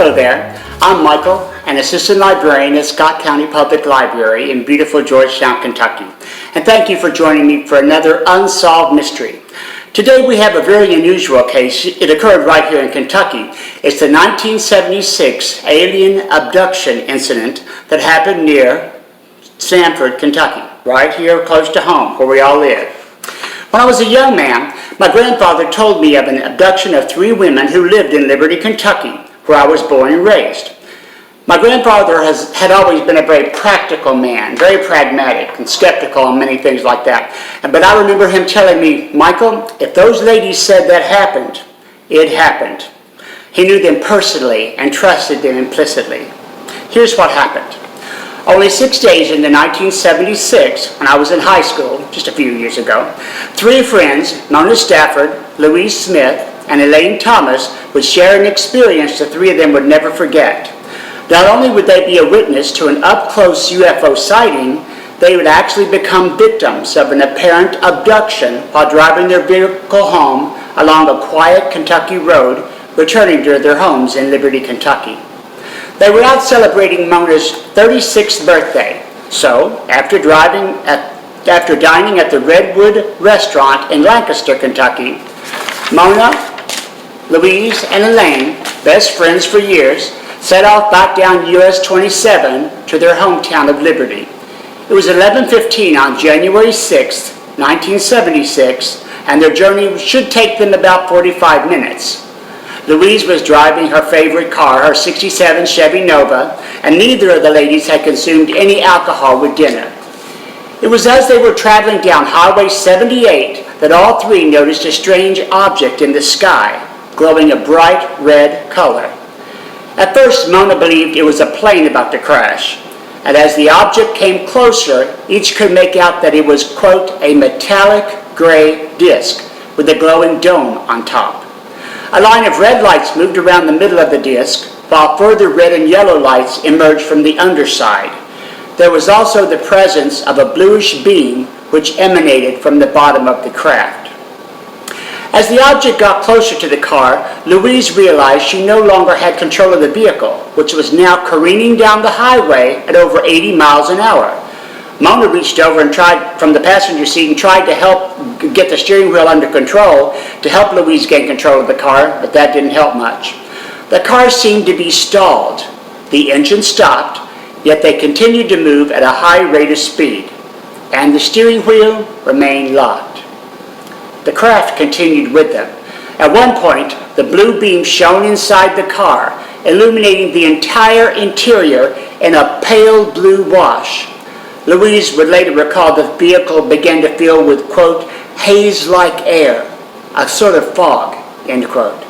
Hello there, I'm Michael, an assistant librarian at Scott County Public Library in beautiful Georgetown, Kentucky. And thank you for joining me for another Unsolved Mystery. Today we have a very unusual case. It occurred right here in Kentucky. It's the 1976 Alien Abduction incident that happened near Stanford, Kentucky, right here close to home where we all live. When I was a young man, my grandfather told me of an abduction of 3 women who lived in Liberty, Kentucky, where I was born and raised. My grandfather had always been a very practical man, very pragmatic and skeptical on many things like that. But I remember him telling me, Michael, if those ladies said that happened, it happened. He knew them personally and trusted them implicitly. Here's what happened. Only 6 days into 1976, when I was in high school, just a few years ago, 3 friends, known as Stanford, Louise Smith, and Elaine Thomas, would share an experience the 3 of them would never forget. Not only would they be a witness to an up-close UFO sighting, they would actually become victims of an apparent abduction while driving their vehicle home along a quiet Kentucky road, returning to their homes in Liberty, Kentucky. They were out celebrating Mona's 36th birthday, so after dining at the Redwood restaurant in Lancaster, Kentucky, Mona, Louise, and Elaine, best friends for years, set off back down US 27 to their hometown of Liberty. It was 11:15 on January 6, 1976, and their journey should take them about 45 minutes. Louise was driving her favorite car, her 67 Chevy Nova, and neither of the ladies had consumed any alcohol with dinner. It was as they were traveling down Highway 78 that all 3 noticed a strange object in the sky, glowing a bright red color. At first, Mona believed it was a plane about to crash, and as the object came closer, each could make out that it was, quote, a metallic gray disc with a glowing dome on top. A line of red lights moved around the middle of the disc, while further red and yellow lights emerged from the underside. There was also the presence of a bluish beam which emanated from the bottom of the craft. As the object got closer to the car, Louise realized she no longer had control of the vehicle, which was now careening down the highway at over 80 miles an hour. Mona reached over and tried from the passenger seat and tried to help get the steering wheel under control to help Louise gain control of the car, but that didn't help much. The car seemed to be stalled. The engine stopped, yet they continued to move at a high rate of speed, and the steering wheel remained locked. The craft continued with them. At one point, the blue beam shone inside the car, illuminating the entire interior in a pale blue wash. Louise would later recall the vehicle began to fill with, quote, haze-like air, a sort of fog, end quote.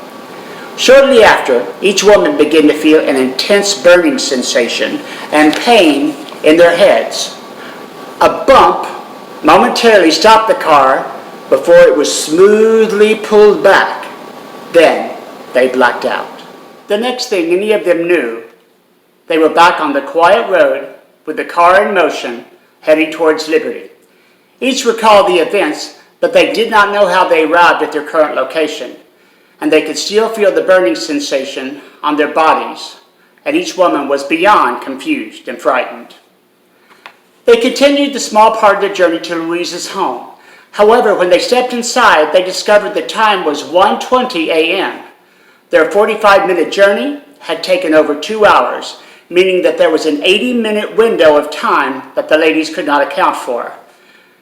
Shortly after, each woman began to feel an intense burning sensation and pain in their heads. A bump momentarily stopped the car before it was smoothly pulled back. Then they blacked out. The next thing any of them knew, they were back on the quiet road with the car in motion, heading towards Liberty. Each recalled the events, but they did not know how they arrived at their current location, and they could still feel the burning sensation on their bodies, and each woman was beyond confused and frightened. They continued the small part of their journey to Louise's home. However, when they stepped inside, they discovered the time was 1:20 a.m. Their 45-minute journey had taken over 2 hours, meaning that there was an 80-minute window of time that the ladies could not account for.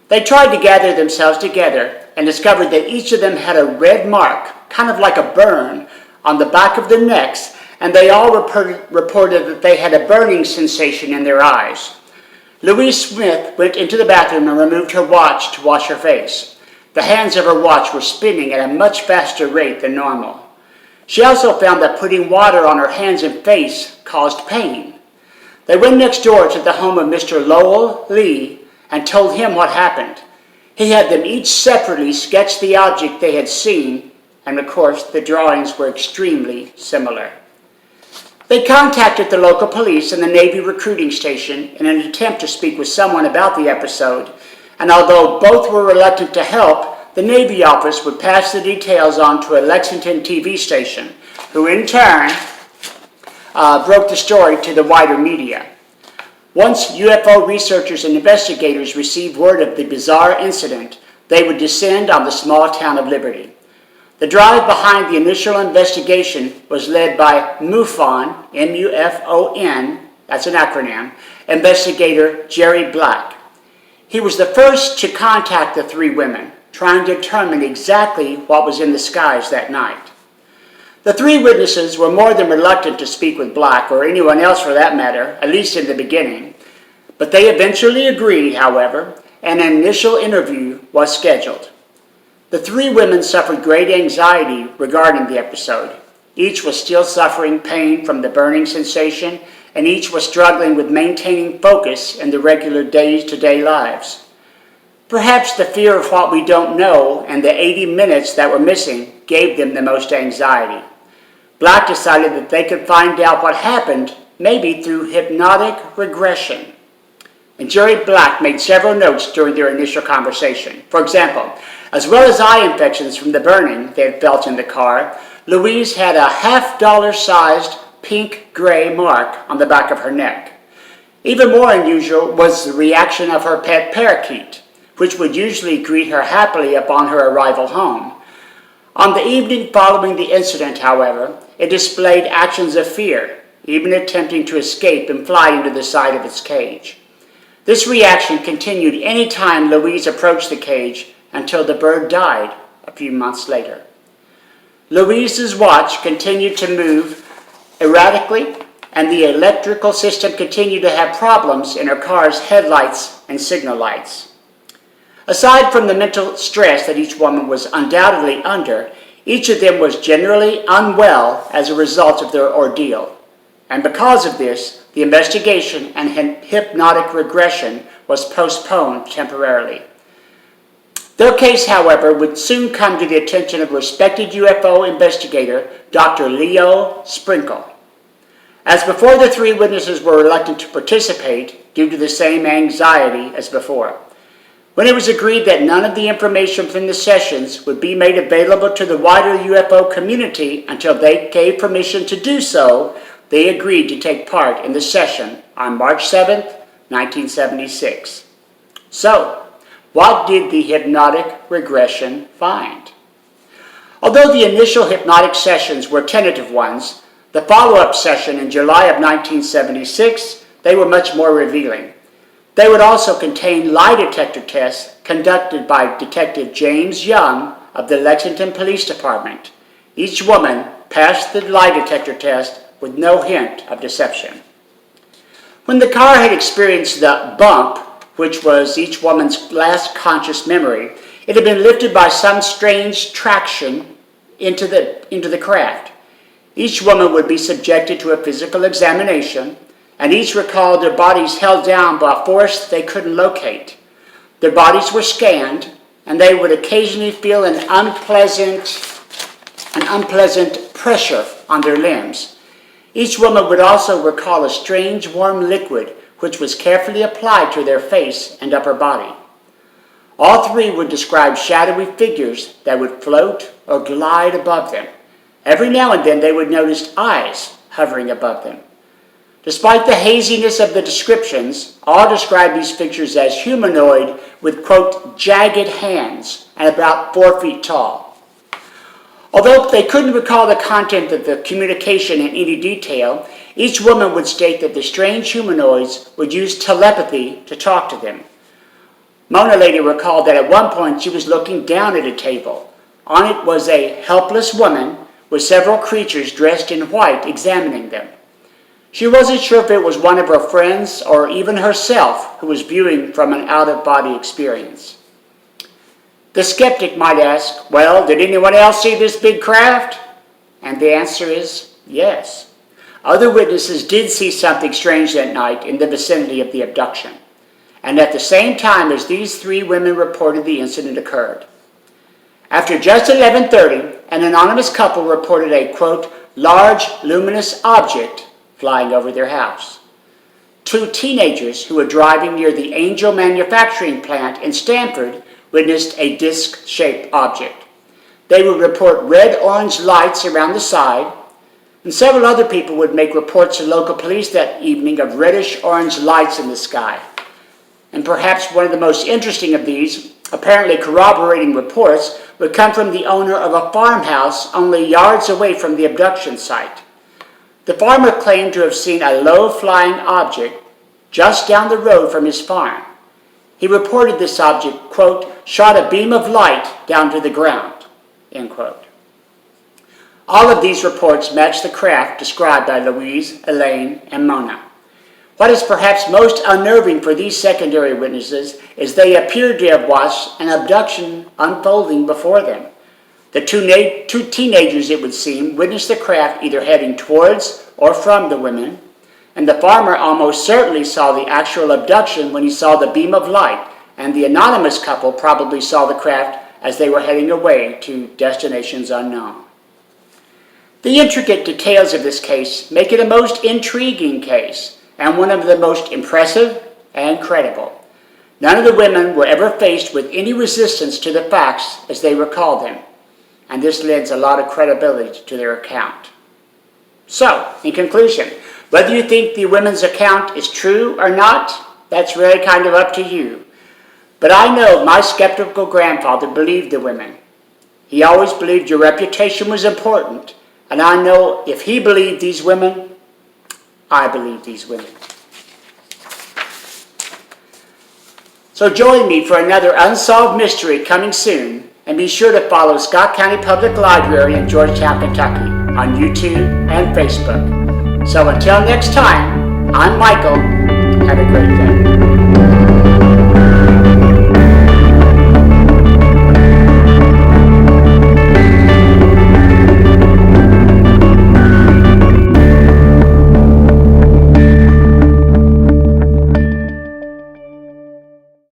They tried to gather themselves together and discovered that each of them had a red mark, kind of like a burn, on the back of their necks, and they all reported that they had a burning sensation in their eyes. Louise Smith went into the bathroom and removed her watch to wash her face. The hands of her watch were spinning at a much faster rate than normal. She also found that putting water on her hands and face caused pain. They went next door to the home of Mr. Lowell Lee and told him what happened. He had them each separately sketch the object they had seen, and of course the drawings were extremely similar. They contacted the local police and the Navy recruiting station in an attempt to speak with someone about the episode, and although both were reluctant to help, the Navy office would pass the details on to a Lexington TV station, who in turn broke the story to the wider media. Once UFO researchers and investigators received word of the bizarre incident, they would descend on the small town of Liberty. The drive behind the initial investigation was led by MUFON, M-U-F-O-N, that's an acronym, investigator Jerry Black. He was the first to contact the three women, trying to determine exactly what was in the skies that night. The three witnesses were more than reluctant to speak with Black, or anyone else for that matter, at least in the beginning, but they eventually agreed, however, and an initial interview was scheduled. The three women suffered great anxiety regarding the episode. Each was still suffering pain from the burning sensation, and each was struggling with maintaining focus in the regular day-to-day lives. Perhaps the fear of what we don't know and the 80 minutes that were missing gave them the most anxiety. Black decided that they could find out what happened, maybe through hypnotic regression. And Jerry Black made several notes during their initial conversation. For example, as well as eye infections from the burning they had felt in the car, Louise had a $50 pink-gray mark on the back of her neck. Even more unusual was the reaction of her pet parakeet, which would usually greet her happily upon her arrival home. On the evening following the incident, however, it displayed actions of fear, even attempting to escape and fly into the side of its cage. This reaction continued any time Louise approached the cage until the bird died a few months later. Louise's watch continued to move erratically, and the electrical system continued to have problems in her car's headlights and signal lights. Aside from the mental stress that each woman was undoubtedly under, each of them was generally unwell as a result of their ordeal. And because of this, the investigation and hypnotic regression was postponed temporarily. Their case, however, would soon come to the attention of respected UFO investigator Dr. Leo Sprinkle. As before, the three witnesses were reluctant to participate due to the same anxiety as before. When it was agreed that none of the information from the sessions would be made available to the wider UFO community until they gave permission to do so, they agreed to take part in the session on March 7, 1976. So, what did the hypnotic regression find? Although the initial hypnotic sessions were tentative ones, the follow-up session in July of 1976, they were much more revealing. They would also contain lie detector tests conducted by Detective James Young of the Lexington Police Department. Each woman passed the lie detector test with no hint of deception. When the car had experienced the bump, which was each woman's last conscious memory, it had been lifted by some strange traction into the craft. Each woman would be subjected to a physical examination, and each recalled their bodies held down by a force they couldn't locate. Their bodies were scanned, and they would occasionally feel an unpleasant pressure on their limbs. Each woman would also recall a strange warm liquid which was carefully applied to their face and upper body. All three would describe shadowy figures that would float or glide above them. Every now and then they would notice eyes hovering above them. Despite the haziness of the descriptions, all described these figures as humanoid with, quote, jagged hands and about 4 feet tall. Although they couldn't recall the content of the communication in any detail, each woman would state that the strange humanoids would use telepathy to talk to them. Mona later recalled that at one point she was looking down at a table. On it was a helpless woman with several creatures dressed in white examining them. She wasn't sure if it was one of her friends or even herself who was viewing from an out-of-body experience. The skeptic might ask, well, did anyone else see this big craft? And the answer is yes. Other witnesses did see something strange that night in the vicinity of the abduction, and at the same time as these three women reported the incident occurred. After just 11:30, an anonymous couple reported a, quote, large luminous object flying over their house. Two teenagers who were driving near the Angel manufacturing plant in Stanford witnessed a disc-shaped object. They would report red-orange lights around the side. And several other people would make reports to local police that evening of reddish-orange lights in the sky. And perhaps one of the most interesting of these, apparently corroborating reports, would come from the owner of a farmhouse only yards away from the abduction site. The farmer claimed to have seen a low-flying object just down the road from his farm. He reported this object, quote, shot a beam of light down to the ground, end quote. All of these reports match the craft described by Louise, Elaine, and Mona. What is perhaps most unnerving for these secondary witnesses is they appear to have watched an abduction unfolding before them. The two teenagers, it would seem, witnessed the craft either heading towards or from the women, and the farmer almost certainly saw the actual abduction when he saw the beam of light, and the anonymous couple probably saw the craft as they were heading away to destinations unknown. The intricate details of this case make it a most intriguing case, and one of the most impressive and credible. None of the women were ever faced with any resistance to the facts as they recalled them, and this lends a lot of credibility to their account. So, in conclusion, whether you think the women's account is true or not, that's really kind of up to you. But I know my skeptical grandfather believed the women. He always believed your reputation was important, and I know if he believed these women, I believe these women. So join me for another Unsolved Mystery coming soon, and be sure to follow Scott County Public Library in Georgetown, Kentucky on YouTube and Facebook. So until next time, I'm Michael. Have a great day.